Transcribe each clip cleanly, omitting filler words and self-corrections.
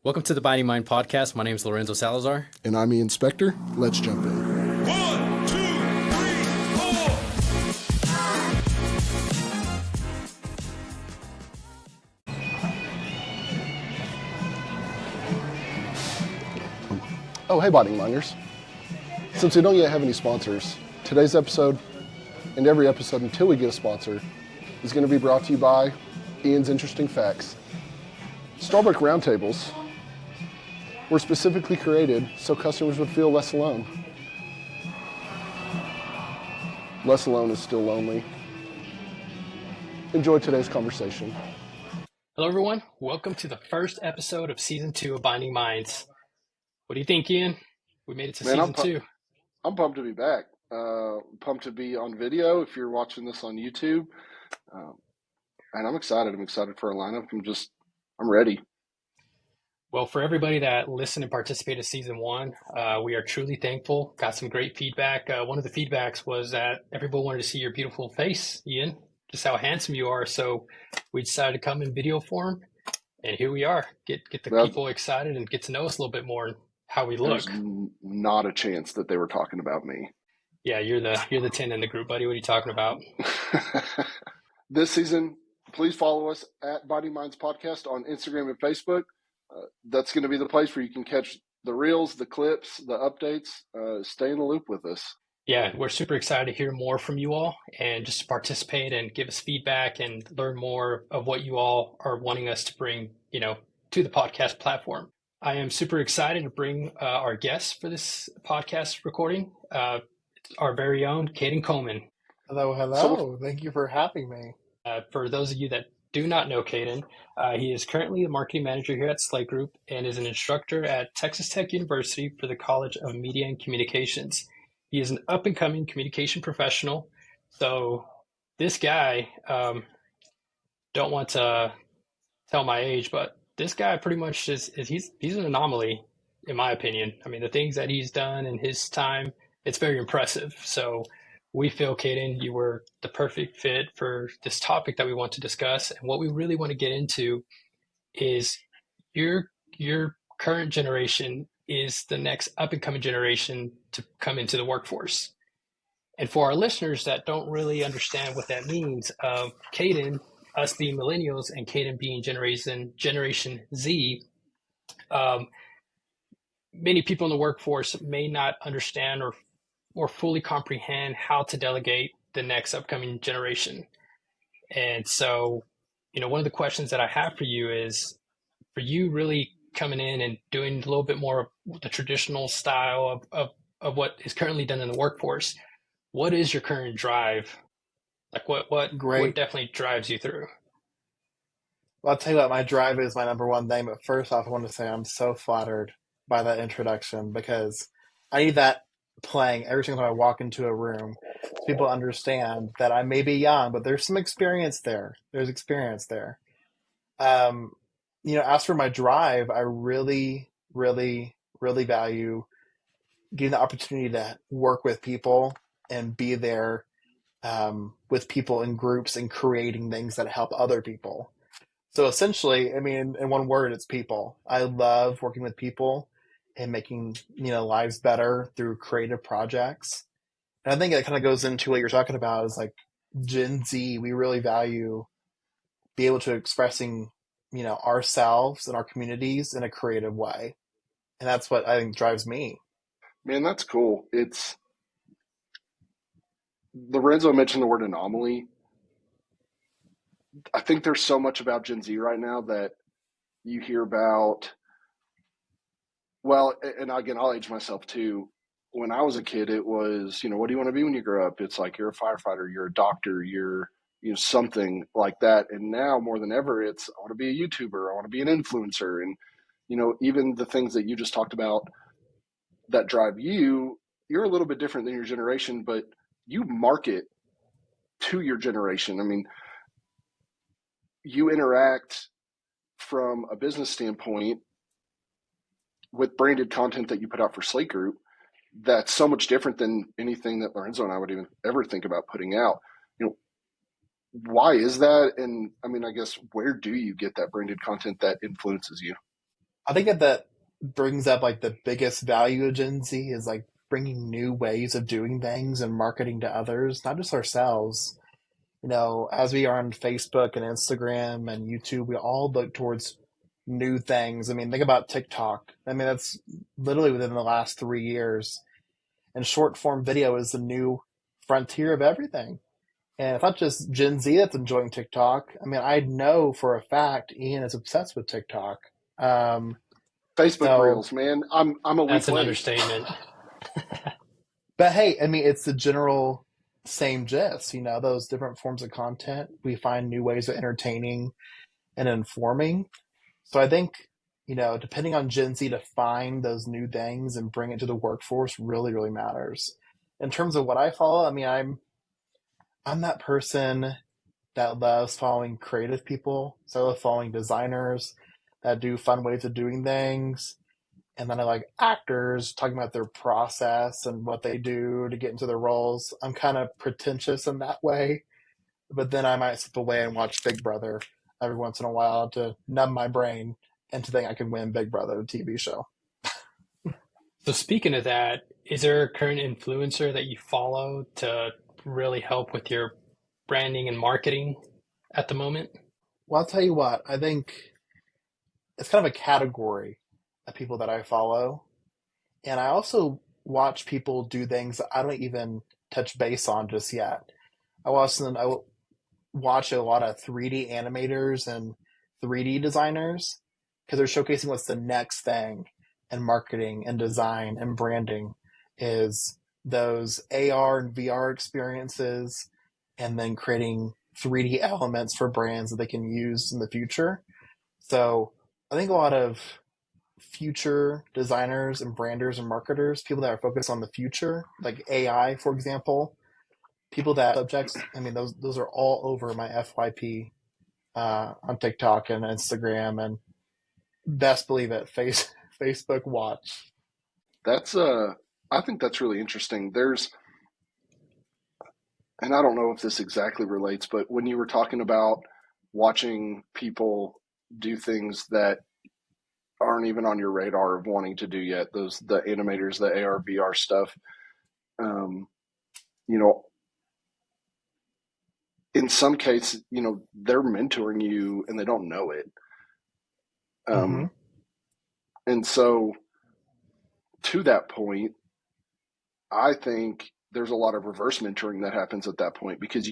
Welcome to the Binding Mind podcast. My name is Lorenzo Salazar. And I'm the inspector. Let's jump in. 1, 2, 3, 4. Oh, hey, Binding Minders. Since we don't yet have any sponsors, today's episode, and every episode until we get a sponsor, is going to be brought to you by Ian's Interesting Facts. Starbucks Roundtables were specifically created so customers would feel less alone. Less alone is still lonely. Enjoy today's conversation. Hello, everyone. Welcome to the first episode of Season 2 of Binding Minds. What do you think, Ian? We made it to Season 2. I'm pumped to be back. Pumped to be on video if you're watching this on YouTube. And I'm excited. I'm excited for our lineup. I'm ready. Well, for everybody that listened and participated in Season 1, we are truly thankful. Got some great feedback. One of the feedbacks was that everyone wanted to see your beautiful face, Ian, just how handsome you are. So we decided to come in video form, and here we are. Get the people excited and get to know us a little bit more and how we look. There's not a chance that they were talking about me. Yeah, you're the 10 in the group, buddy. What are you talking about? This season, please follow us at Binding Minds Podcast on Instagram and Facebook. That's going to be the place where you can catch the reels, the clips, the updates. Stay in the loop with us. Yeah, we're super excited to hear more from you all and just to participate and give us feedback and learn more of what you all are wanting us to bring, to the podcast platform. I am super excited to bring our guest for this podcast recording, our very own Caden Coleman. Hello. Thank you for having me. For those of you that do not know Caden, he is currently the marketing manager here at Slate Group and is an instructor at Texas Tech University for the College of Media and Communications. He is an up-and-coming communication professional. So this guy, don't want to tell my age, but this guy pretty much he's an anomaly, in my opinion. I mean, the things that he's done in his time, it's very impressive. So we feel, Caden, you were the perfect fit for this topic that we want to discuss. And what we really want to get into is your current generation is the next up-and-coming generation to come into the workforce. And for our listeners that don't really understand what that means, Caden, us being millennials and Caden being Generation Z, many people in the workforce may not understand or fully comprehend how to delegate the next upcoming generation. And so, one of the questions that I have for you is, for you really coming in and doing a little bit more of the traditional style of what is currently done in the workforce, what is your current drive? Like what definitely drives you through? Well, I'll tell you what, my drive is my number one thing. But first off, I want to say I'm so flattered by that introduction because I need that playing every single time I walk into a room so people understand that I may be young, but there's some experience there. There's experience there. As for my drive, I really, really, really value getting the opportunity to work with people and be there with people in groups and creating things that help other people. So essentially, in one word, it's people. I love working with people and making, lives better through creative projects. And I think it kind of goes into what you're talking about is like Gen Z, we really value be able to expressing, ourselves and our communities in a creative way. And that's what I think drives me. Man, that's cool. Lorenzo mentioned the word anomaly. I think there's so much about Gen Z right now that you hear about. Well, and again, I'll age myself too. When I was a kid, it was, what do you want to be when you grow up? It's like, you're a firefighter, you're a doctor, you're, something like that. And now more than ever, it's, I want to be a YouTuber, I want to be an influencer. And, even the things that you just talked about that drive you're a little bit different than your generation, but you market to your generation. You interact from a business standpoint with branded content that you put out for Slate Group that's so much different than anything that Lorenzo and I would even ever think about putting out. Why is that? And I guess, where do you get that branded content that influences you? I think that brings up like the biggest value of Gen Z is like bringing new ways of doing things and marketing to others, not just ourselves. As we are on Facebook and Instagram and YouTube, we all look towards new things. I mean, think about TikTok. I mean, that's literally within the last 3 years. And short form video is the new frontier of everything. And it's not just Gen Z that's enjoying TikTok. I mean, I know for a fact Ian is obsessed with TikTok. Um, Facebook so, Reels, man. I'm a That's week an late. understatement. but hey, I mean, it's the general same gist, those different forms of content. We find new ways of entertaining and informing. So I think, depending on Gen Z to find those new things and bring it to the workforce really, really matters. In terms of what I follow, I mean, I'm that person that loves following creative people. So I love following designers that do fun ways of doing things. And then I like actors talking about their process and what they do to get into their roles. I'm kind of pretentious in that way, but then I might slip away and watch Big Brother every once in a while to numb my brain and to think I can win Big Brother, the TV show. So speaking of that, is there a current influencer that you follow to really help with your branding and marketing at the moment? Well, I'll tell you what, I think it's kind of a category of people that I follow. And I also watch people do things that I don't even touch base on just yet. I watch a lot of 3D animators and 3D designers because they're showcasing what's the next thing in marketing and design and branding is those AR and VR experiences and then creating 3D elements for brands that they can use in the future. So I think a lot of future designers and branders and marketers, people that are focused on the future, like AI, for example, people that subjects. I mean, those are all over my FYP on TikTok and Instagram, and best believe it, Facebook Watch. That's I think that's really interesting. And I don't know if this exactly relates, but when you were talking about watching people do things that aren't even on your radar of wanting to do yet, the animators, the AR VR stuff, um, you know, in some cases, they're mentoring you and they don't know it. Mm-hmm. Um, and so to that point, I think there's a lot of reverse mentoring that happens at that point because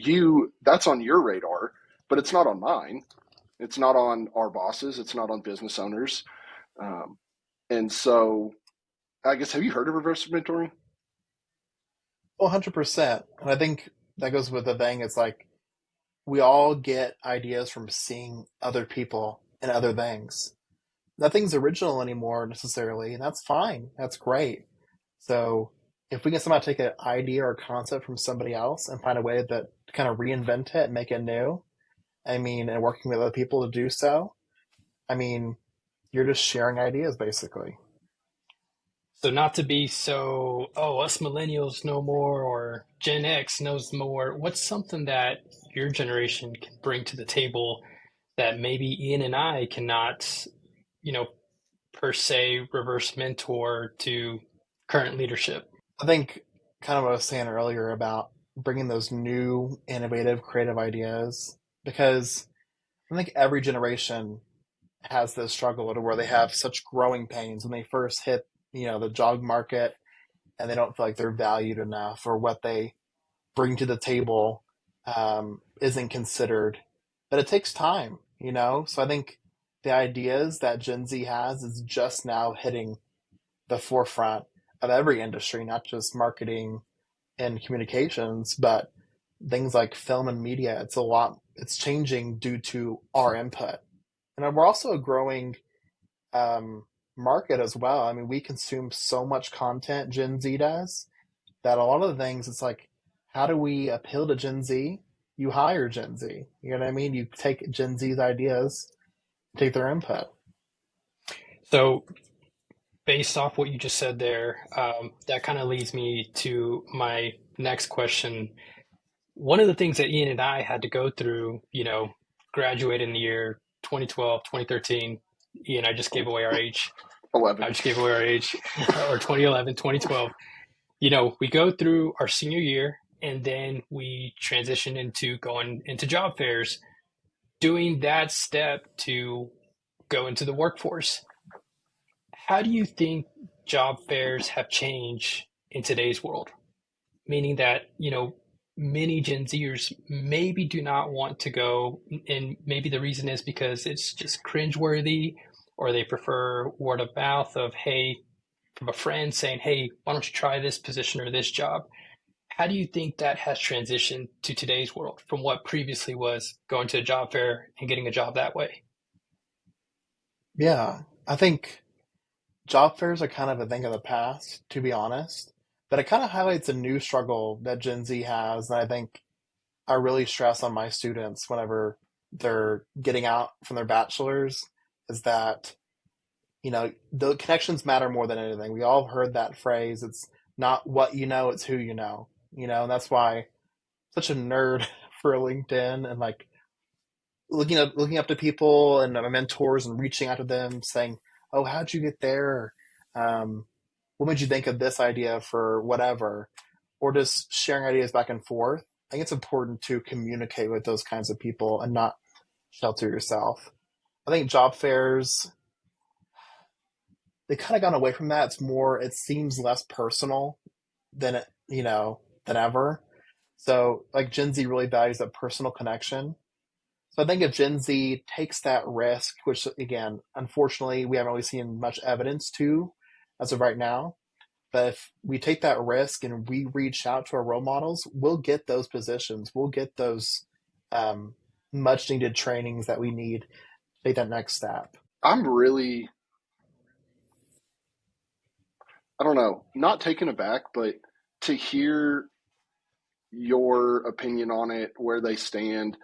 that's on your radar, but it's not on mine. It's not on our bosses. It's not on business owners. Um, and so I guess, have you heard of reverse mentoring? 100%. And I think that goes with the thing. It's like we all get ideas from seeing other people and other things. Nothing's original anymore necessarily, and that's fine. That's great. So if we can somehow take an idea or concept from somebody else and find a way that to kind of reinvent it and make it new, I mean, and working with other people to do so, I mean, you're just sharing ideas basically. So not to be so, oh, us millennials know more or Gen X knows more. What's something that your generation can bring to the table that maybe Ian and I cannot, you know, per se reverse mentor to current leadership? I think kind of what I was saying earlier about bringing those new, innovative, creative ideas, because I think every generation has this struggle to where they have such growing pains when they first hit, the job market and they don't feel like they're valued enough or what they bring to the table isn't considered. But it takes time. So I think the ideas that Gen Z has is just now hitting the forefront of every industry, not just marketing and communications, but things like film and media. It's changing due to our input. And we're also a growing market as well. I mean, we consume so much content, Gen Z does, that a lot of the things, it's like, how do we appeal to Gen Z? You hire Gen Z. You know what I mean? You take Gen Z's ideas, take their input. So based off what you just said there, that kind of leads me to my next question. One of the things that Ian and I had to go through, graduate in the year 2012, 2013. Ian, I just gave away our age. 11. I just gave away our age, or 2011, 2012. We go through our senior year and then we transition into going into job fairs, doing that step to go into the workforce. How do you think job fairs have changed in today's world? Meaning that, many Gen Zers maybe do not want to go, and maybe the reason is because it's just cringeworthy, or they prefer word of mouth of, hey, from a friend saying, hey, why don't you try this position or this job? How do you think that has transitioned to today's world from what previously was going to a job fair and getting a job that way? Yeah, I think job fairs are kind of a thing of the past, to be honest. But it kind of highlights a new struggle that Gen Z has, and I think I really stress on my students whenever they're getting out from their bachelor's, is that, the connections matter more than anything. We all heard that phrase. It's not what you know, it's who you know. And that's why I'm such a nerd for LinkedIn, and like looking up to people and my mentors and reaching out to them saying, oh, how'd you get there? Um, what made you think of this idea for whatever? Or just sharing ideas back and forth. I think it's important to communicate with those kinds of people and not shelter yourself. I think job fairs, they kind of gone away from that. It seems less personal than than ever. So like Gen Z really values that personal connection. So I think if Gen Z takes that risk, which again, unfortunately, we haven't really seen much evidence to as of right now, but if we take that risk and we reach out to our role models, we'll get those positions. We'll get those much needed trainings that we need to take that next step. I'm really, I don't know, not taken aback, but to hear your opinion on it, where they stand,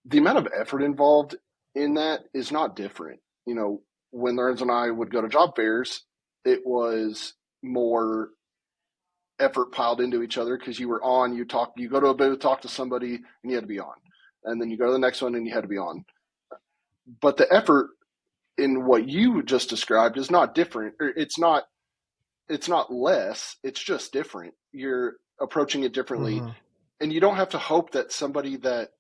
the amount of effort involved in that is not different. When Lorenzo and I would go to job fairs, it was more effort piled into each other because you were on, you go to a booth, talk to somebody, and you had to be on. And then you go to the next one and you had to be on. But the effort in what you just described is not different. It's not less, it's just different. You're approaching it differently. Mm-hmm. And you don't have to hope that somebody that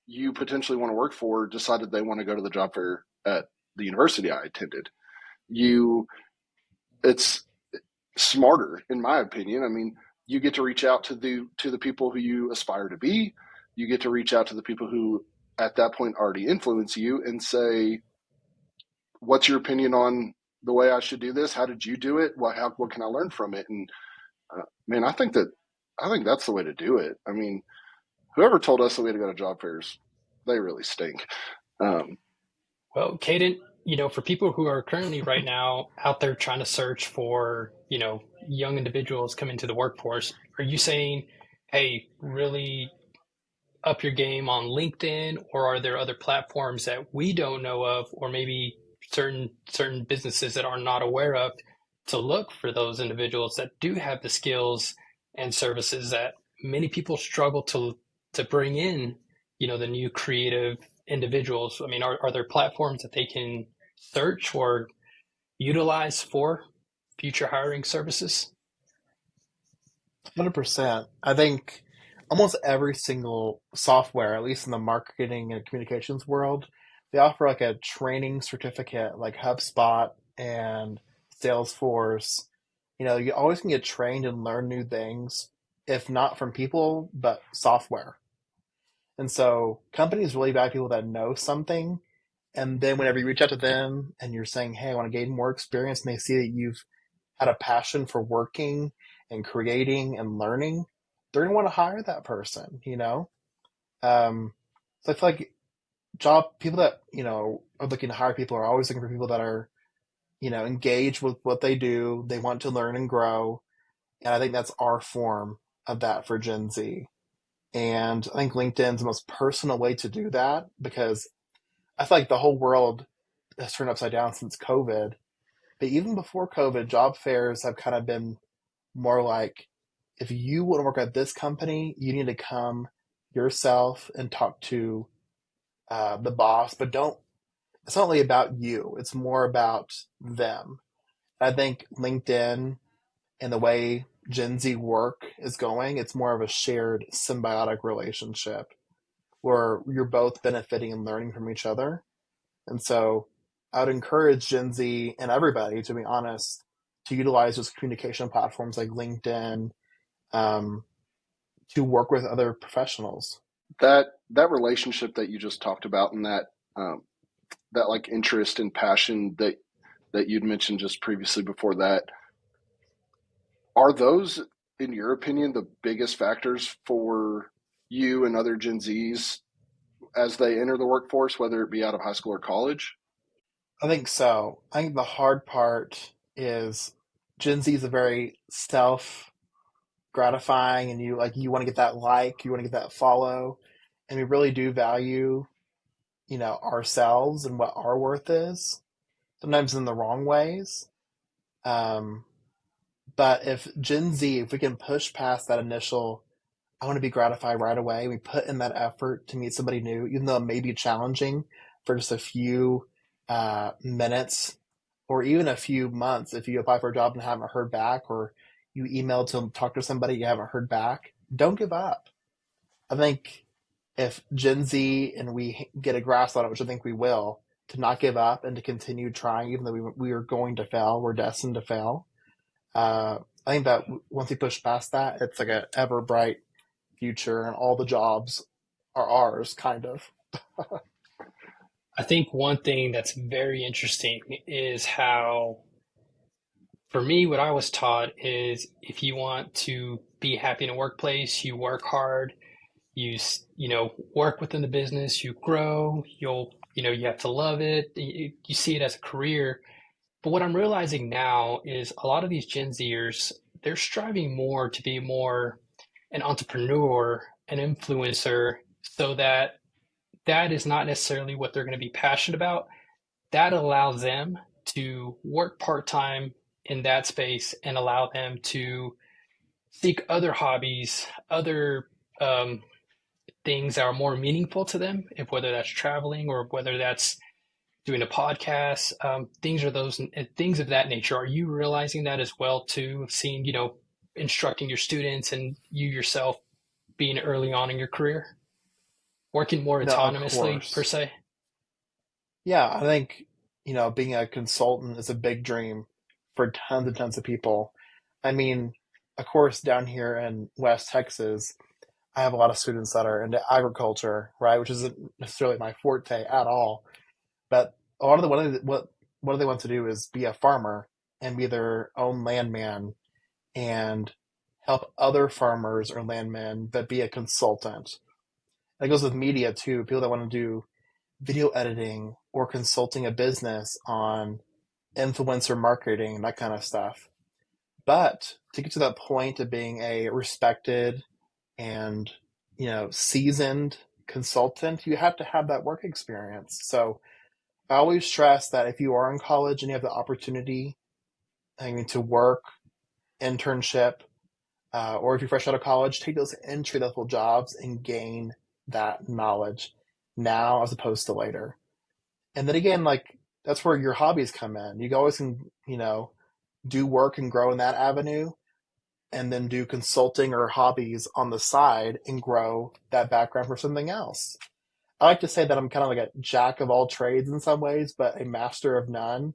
you potentially want to work for decided they want to go to the job fair at the university I attended. It's smarter, in my opinion. I mean, you get to reach out to the people who you aspire to be. You get to reach out to the people who at that point already influence you and say, what's your opinion on the way I should do this? How did you do it? What can I learn from it? And man, I think that's the way to do it. I mean, whoever told us that we had to go to job fairs, they really stink. Well, Caden, for people who are currently right now out there trying to search for, young individuals coming to the workforce, are you saying, hey, really up your game on LinkedIn, or are there other platforms that we don't know of, or maybe certain businesses that are not aware of, to look for those individuals that do have the skills and services that many people struggle to bring in, the new creative individuals? I mean, are there platforms that they can search or utilize for future hiring services? 100%. I think almost every single software, at least in the marketing and communications world, they offer like a training certificate like HubSpot and Salesforce. You always can get trained and learn new things, if not from people, but software. And so companies really value people that know something. And then whenever you reach out to them and you're saying, hey, I want to gain more experience, and they see that you've had a passion for working and creating and learning, they're going to want to hire that person. So I feel like people that, are looking to hire people are always looking for people that are, engaged with what they do. They want to learn and grow. And I think that's our form of that for Gen Z. And I think LinkedIn's the most personal way to do that, because I feel like the whole world has turned upside down since COVID. But even before COVID, job fairs have kind of been more like, if you want to work at this company, you need to come yourself and talk to the boss, but don't it's not really about you. It's more about them. I think LinkedIn and the way Gen Z work is going, it's more of a shared symbiotic relationship where you're both benefiting and learning from each other. And so I would encourage Gen Z and everybody, to be honest, to utilize those communication platforms like LinkedIn, um, to work with other professionals. That relationship that you just talked about, and um, that like interest and passion that you'd mentioned just previously before that, are those, in your opinion, the biggest factors for you and other Gen Zs as they enter the workforce, whether it be out of high school or college? I think so. I think the hard part is Gen Z is a very self gratifying, and you want to get that like, you want to get that follow, and we really do value, ourselves and what our worth is, sometimes in the wrong ways. Um, but if we can push past that initial, I want to be gratified right away, we put in that effort to meet somebody new, even though it may be challenging for just a few minutes or even a few months. If you apply for a job and haven't heard back, or you emailed to talk to somebody you haven't heard back, don't give up. I think if Gen Z and we get a grasp on it, which I think we will, to not give up and to continue trying, even though we are going to fail, we're destined to fail. I think that once we push past that, it's like an ever bright future, and all the jobs are ours, kind of. I think one thing that's very interesting is how, for me, what I was taught is if you want to be happy in a workplace, you work hard, work within the business, you grow, you have to love it, you see it as a career. But what I'm realizing now is a lot of these Gen Zers, they're striving more to be more an entrepreneur, an influencer, so that is not necessarily what they're going to be passionate about. That allows them to work part-time in that space and allow them to seek other hobbies, other things that are more meaningful to them, if whether that's traveling or whether that's doing a podcast, things of that nature. Are you realizing that as well too? Seeing, instructing your students and you yourself being early on in your career, working more No, of autonomously per course. se. Yeah, I think, being a consultant is a big dream for tons and tons of people. I mean, of course, down here in West Texas, I have a lot of students that are into agriculture, right, which isn't necessarily my forte at all. But a lot of the what they want to do is be a farmer and be their own landman and help other farmers or landmen, but be a consultant. That goes with media too. People that want to do video editing or consulting a business on influencer marketing, that kind of stuff. But to get to that point of being a respected and seasoned consultant, you have to have that work experience. So I always stress that if you are in college and you have the opportunity, to work, internship, or if you're fresh out of college, take those entry level jobs and gain that knowledge now as opposed to later. And then again, like, that's where your hobbies come in. You always can, do work and grow in that avenue, and then do consulting or hobbies on the side and grow that background for something else. I like to say that I'm kind of like a jack of all trades in some ways, but a master of none.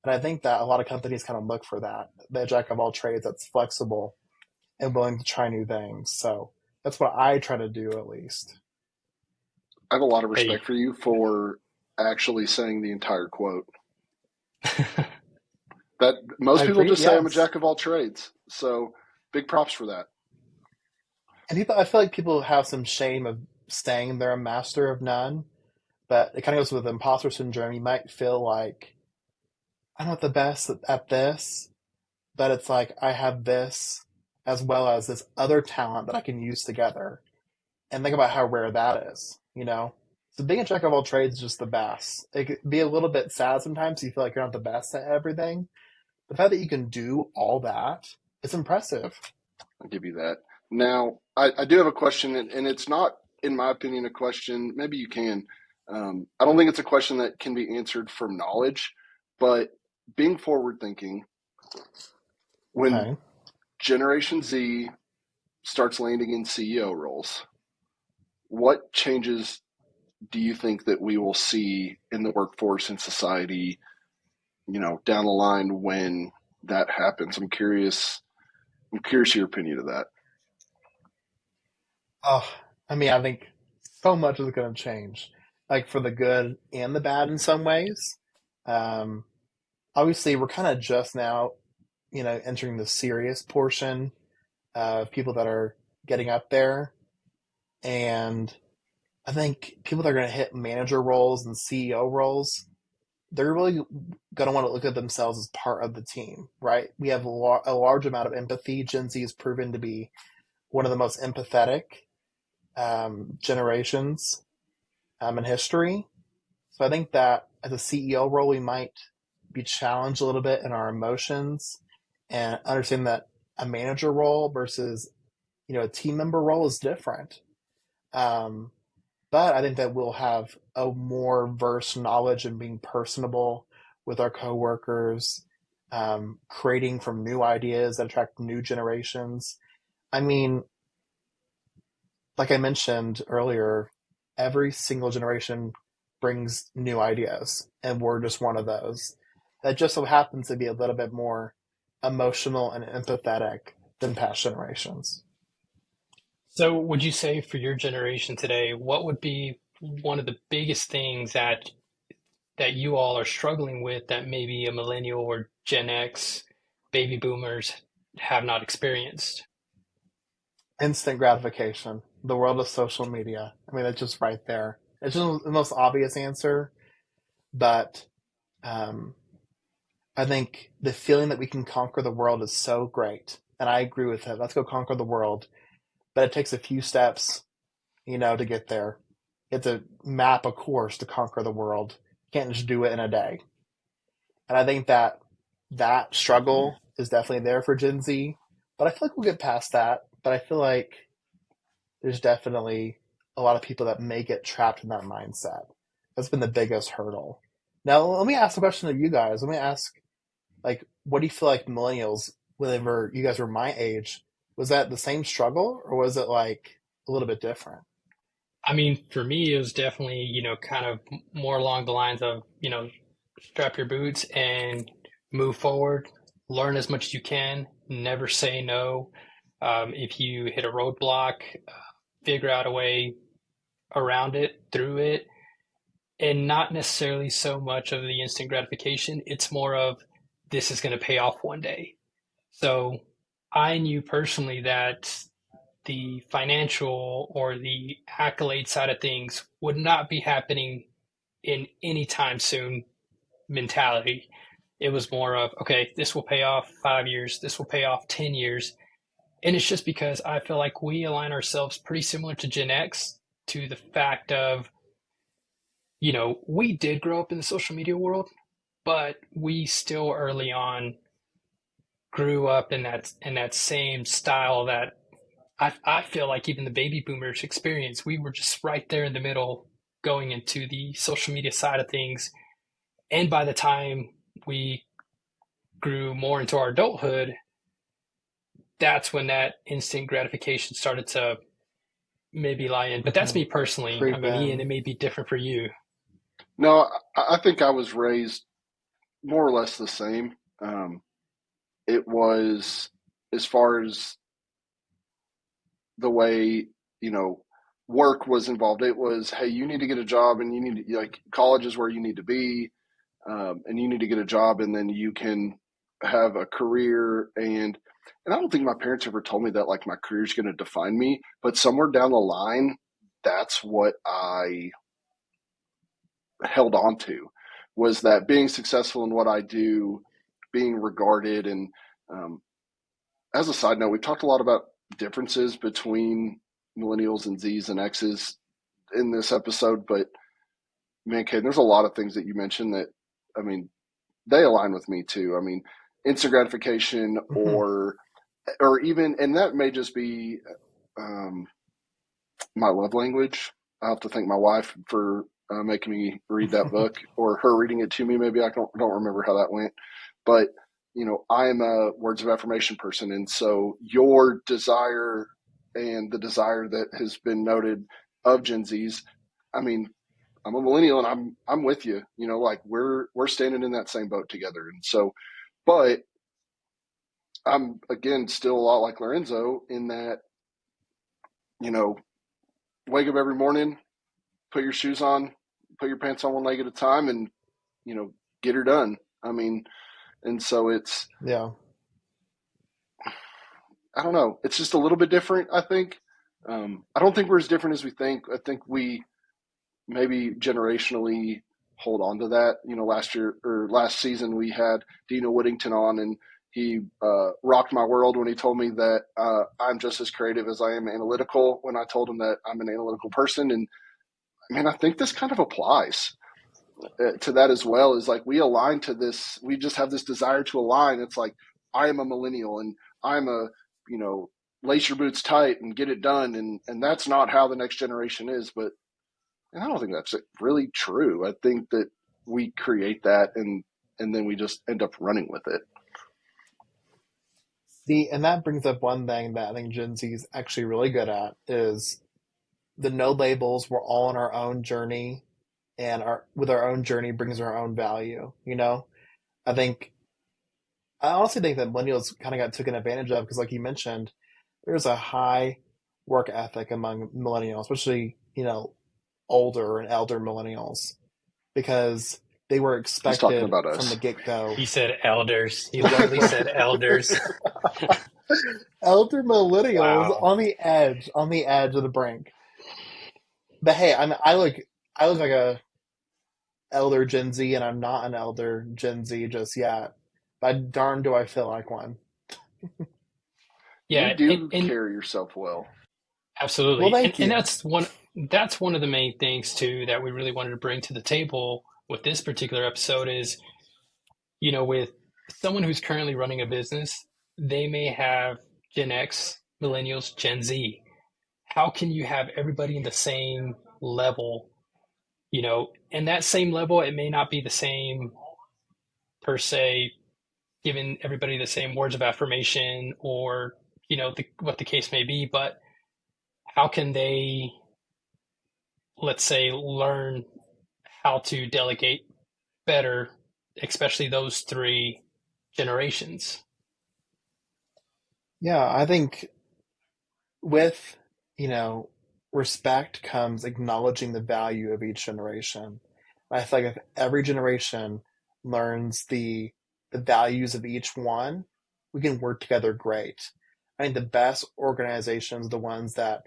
And I think that a lot of companies kind of look for that, the jack of all trades that's flexible and willing to try new things. So that's what I try to do, at least. I have a lot of Hey, respect for you for actually saying the entire quote. That I most people agree. just say I'm a Yes. jack of all trades. So big props for that. And I feel like people have some shame of saying they're a master of none, but it kind of goes with imposter syndrome. You might feel like I'm not the best at this, but it's like I have this as well as this other talent that I can use together. And think about how rare that is. So being a jack of all trades is just the best. It could be a little bit sad sometimes. You feel like you're not the best at everything. The fact that you can do all that, it's impressive. I'll give you that. Now, I do have a question, and it's not, in my opinion, a question. Maybe you can. I don't think it's a question that can be answered from knowledge, but being forward thinking, when Okay. Generation Z starts landing in CEO roles, what changes do you think that we will see in the workforce and society, down the line when that happens? I'm curious your opinion of that. Oh, I mean, I think so much is going to change, like for the good and the bad in some ways. Um, Obviously, we're kind of just now, entering the serious portion of people that are getting up there. And I think people that are going to hit manager roles and CEO roles, they're really going to want to look at themselves as part of the team, right? We have a large amount of empathy. Gen Z has proven to be one of the most empathetic generations in history. So I think that as a CEO role, we might be challenged a little bit in our emotions and understand that a manager role versus a team member role is different. Um, but I think that we'll have a more versed knowledge in being personable with our coworkers, creating from new ideas that attract new generations. I mean, like I mentioned earlier, every single generation brings new ideas, and we're just one of those. That just so happens to be a little bit more emotional and empathetic than past generations. So, would you say for your generation today, what would be one of the biggest things that you all are struggling with that maybe a millennial or Gen X baby boomers have not experienced? Instant gratification, the world of social media. I mean, it's just right there. It's just the most obvious answer, but um, I think the feeling that we can conquer the world is so great. And I agree with it. Let's go conquer the world. But it takes a few steps, to get there. You have to map a course to conquer the world. You can't just do it in a day. And I think that struggle is definitely there for Gen Z. But I feel like we'll get past that. But I feel like there's definitely a lot of people that may get trapped in that mindset. That's been the biggest hurdle. Now, let me ask a question of you guys. Let me ask, like, what do you feel like millennials, whenever you guys were my age, was that the same struggle or was it like a little bit different? I mean, for me, it was definitely, kind of more along the lines of, strap your boots and move forward, learn as much as you can, never say no. If you hit a roadblock, figure out a way around it, through it, and not necessarily so much of the instant gratification. It's more of this is going to pay off one day. So I knew personally that the financial or the accolade side of things would not be happening in any time soon mentality. It was more of, okay, this will pay off 5 years, this will pay off 10 years. And it's just because I feel like we align ourselves pretty similar to Gen X to the fact of, we did grow up in the social media world, but we still early on grew up in that same style that I feel like even the baby boomers experience. We were just right there in the middle going into the social media side of things. And by the time we grew more into our adulthood, that's when that instant gratification started to maybe lie in. But that's Mm-hmm. me personally. I Creep mean, Ian, in. it may be different for you. No, I think I was raised more or less the same. It was, as far as the way, you know, work was involved, it was, hey, you need to get a job and you need to, like, college is where you need to be, and you need to get a job and then you can have a career. And I don't think my parents ever told me that, like, my career is going to define me, but somewhere down the line, that's what I held on to, was that being successful in what I do, being regarded. And um, as a side note, we've talked a lot about differences between millennials and Z's and X's in this episode, but man, Kate, there's a lot of things that you mentioned that, I mean, they align with me too. I mean, instant gratification, Mm-hmm. or even, and that may just be um, my love language. I have to thank my wife for making me read that book, or her reading it to me. Maybe I don't remember how that went, but I'm a words of affirmation person, and so your desire and the desire that has been noted of Gen Zs, I mean, I'm a millennial, and I'm with you. Like we're standing in that same boat together, and so, but I'm again still a lot like Lorenzo in that wake up every morning, put your shoes on, put your pants on one leg at a time, and get her done. I mean, and so it's Yeah. I don't know. It's just a little bit different, I think. I don't think we're as different as we think. I think we maybe generationally hold on to that. Last season we had Dino Whittington on, and he rocked my world when he told me that I'm just as creative as I am analytical, when I told him that I'm an analytical person. And man, I think this kind of applies to that as well. Is like we align to this. We just have this desire to align. It's like I am a millennial, and I'm a lace your boots tight and get it done, and that's not how the next generation is. But I don't think that's really true. I think that we create that, and then we just end up running with it. See, and that brings up one thing that I think Gen Z is actually really good at is the no labels. We're all on our own journey, and with our own journey brings our own value. I think I honestly think that millennials kind of got taken advantage of because, like you mentioned, there's a high work ethic among millennials, especially older and elder millennials, because they were He's talking expected about from the us. get-go. He said elders. He literally said elders. Elder millennials Wow. on the edge of the brink. But hey, I look like a elder Gen Z, and I'm not an elder Gen Z just yet. But darn, do I feel like one. You Yeah, do and carry yourself well. Well, absolutely. And thank and you. that's one of the main things too that we really wanted to bring to the table with this particular episode is, with someone who's currently running a business, they may have Gen X, millennials, Gen Z. How can you have everybody in the same level? And that same level, it may not be the same per se, giving everybody the same words of affirmation or, what the case may be, but how can they, let's say, learn how to delegate better, especially those three generations? Yeah, I think with, respect comes acknowledging the value of each generation. I feel like if every generation learns the values of each one, we can work together great. I think the best organizations are the ones that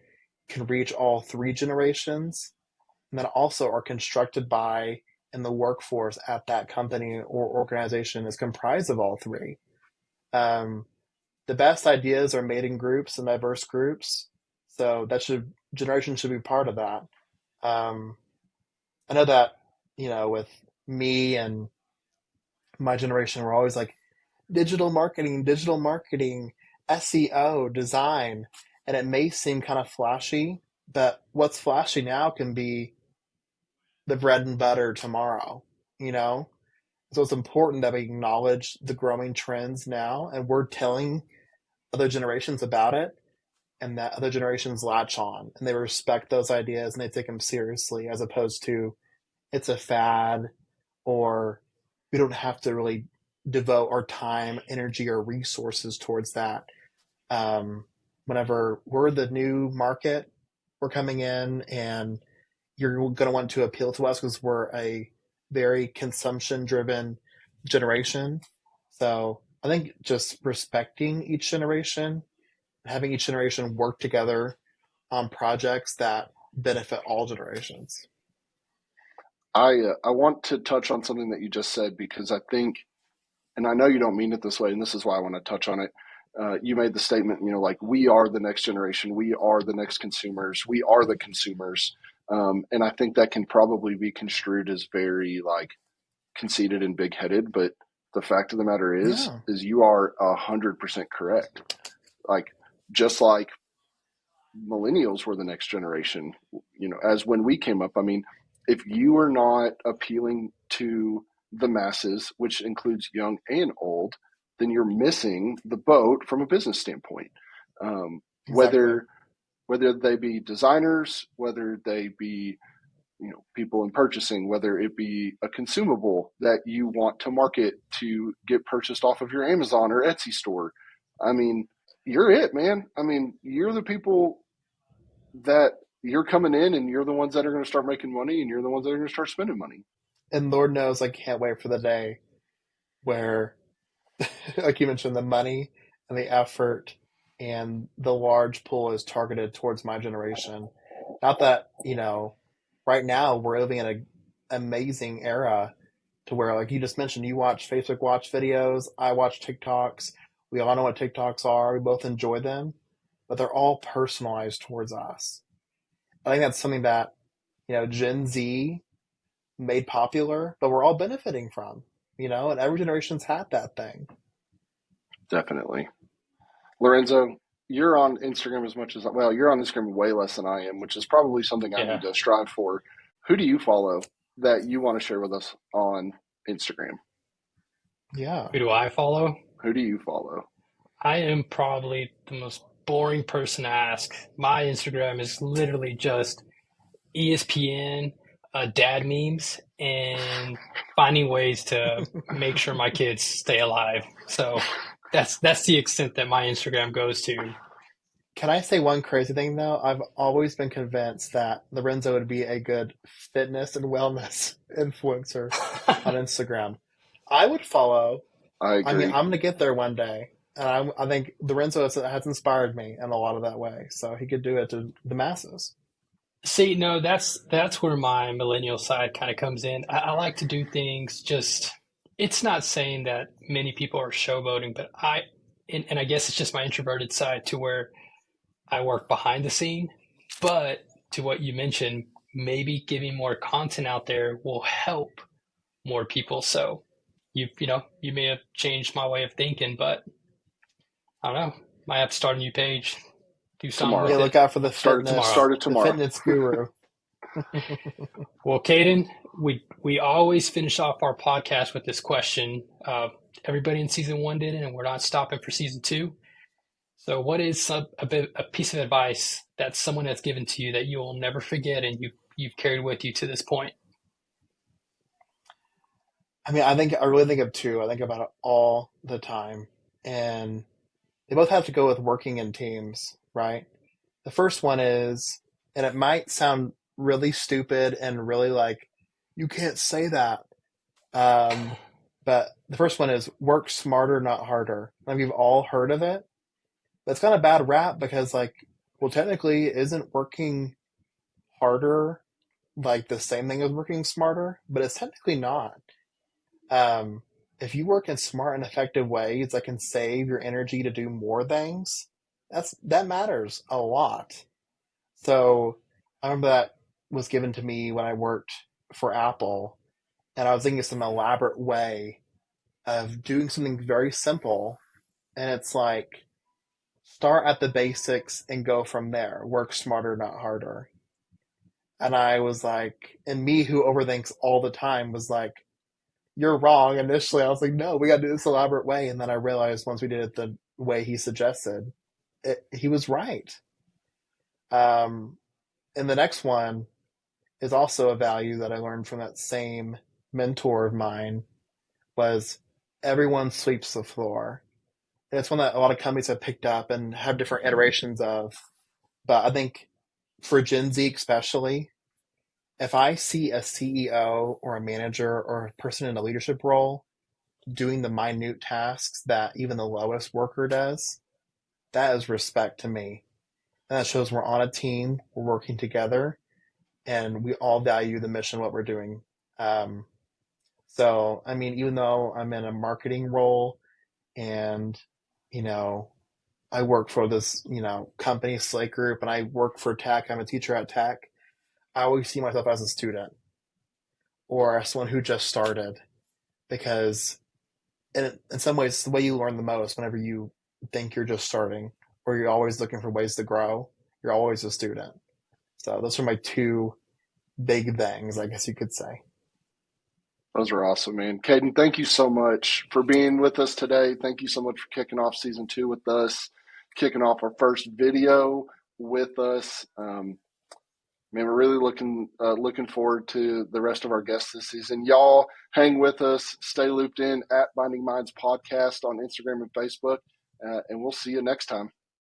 can reach all three generations and then also are constructed by and the workforce at that company or organization is comprised of all three. Um, the best ideas are made in groups and diverse groups. So generation should be part of that. Um, I know that, with me and my generation, we're always like digital marketing, SEO, design, and it may seem kind of flashy, but what's flashy now can be the bread and butter tomorrow, you know? So it's important that we acknowledge the growing trends now and we're telling other generations about it and that other generations latch on and they respect those ideas and they take them seriously as opposed to it's a fad or we don't have to really devote our time, energy, or resources towards that. Whenever we're the new market, we're coming in and you're going to want to appeal to us because we're a very consumption driven generation. So I think just respecting each generation, having each generation work together on projects that benefit all generations. I want to touch on something that you just said because I think, and I know you don't mean it this way, and this is why I want to touch on it. You made the statement, like we are the next generation, we are the next consumers, we are the consumers, and I think that can probably be construed as very like conceited and big headed. But the fact of the matter Yeah. is you are 100% correct. Like just like millennials were the next generation, as when we came up. I mean, if you are not appealing to the masses, which includes young and old, then you're missing the boat from a business standpoint. Exactly. Whether they be designers, whether they be people in purchasing, whether it be a consumable that you want to market to get purchased off of your Amazon or Etsy store. I mean, you're it, man. I mean, you're the people that you're coming in, and you're the ones that are going to start making money, and you're the ones that are going to start spending money. And Lord knows I can't wait for the day where, like you mentioned, the money and the effort and the large pool is targeted towards my generation. Not that, right now we're living in an amazing era to where, like you just mentioned, you watch Facebook Watch videos, I watch TikToks. We all know what TikToks are. We both enjoy them, but they're all personalized towards us. I think that's something that, Gen Z made popular, but we're all benefiting from, and every generation's had that thing. Definitely. Lorenzo, you're on Instagram as much as, well, you're on Instagram way less than I am, which is probably something I need to strive for. Who do you follow that you want to share with us on Instagram? Yeah. Who do I follow? Who do you follow? I am probably the most boring person to ask. My Instagram is literally just ESPN, dad memes, and finding ways to make sure my kids stay alive. So that's the extent that my Instagram goes to. Can I say one crazy thing though? I've always been convinced that Lorenzo would be a good fitness and wellness influencer on Instagram. I would follow. I agree. I mean, I'm going to get there one day. And I think Lorenzo has inspired me in a lot of that way. So he could do it to the masses. See, no, that's where my millennial side kind of comes in. I like to do things just, it's not saying that many people are showboating, but and I guess it's just my introverted side to where I work behind the scene. But to what you mentioned, maybe giving more content out there will help more people. So you may have changed my way of thinking, but I don't know. Might have to start a new page. Do something Tomorrow. with Yeah, it. look out for the Start fitness, it the tomorrow. fitness guru. Well, Caden, we always finish off our podcast with this question. Everybody in season 1 did it, and we're not stopping for season 2. So, what is a piece of advice that someone has given to you that you will never forget, and you've carried with you to this point? I mean, I really think of two. I think about it all the time. And they both have to go with working in teams, right? The first one is, and it might sound really stupid and really like, you can't say that. But the first one is work smarter, not harder. I mean, we've all heard of it. But it's got a bad rap because, like, well, technically, isn't working harder like the same thing as working smarter? But it's technically not. If you work in smart and effective ways that can save your energy to do more things, that matters a lot. So I remember that was given to me when I worked for Apple, and I was thinking of some elaborate way of doing something very simple, and it's like start at the basics and go from there. Work smarter, not harder. And I was like, and me who overthinks all the time was like, you're wrong. Initially, I was like, no, we got to do this elaborate way. And then I realized once we did it the way he suggested, he was right. And the next one is also a value that I learned from that same mentor of mine was everyone sweeps the floor. And it's one that a lot of companies have picked up and have different iterations of. But I think for Gen Z especially, if I see a CEO or a manager or a person in a leadership role doing the minute tasks that even the lowest worker does, that is respect to me. And that shows we're on a team, we're working together, and we all value the mission, what we're doing. So, I mean, even though I'm in a marketing role and, I work for this, company, Slate Group, and I work for tech, I'm a teacher at tech, I always see myself as a student or as someone who just started because in some ways, it's the way you learn the most whenever you think you're just starting or you're always looking for ways to grow. You're always a student. So those are my two big things, I guess you could say. Those are awesome, man. Caden, thank you so much for being with us today. Thank you so much for kicking off season 2 with us, kicking off our first video with us. Man, we're really looking forward to the rest of our guests this season. Y'all hang with us. Stay looped in at Binding Minds Podcast on Instagram and Facebook, and we'll see you next time.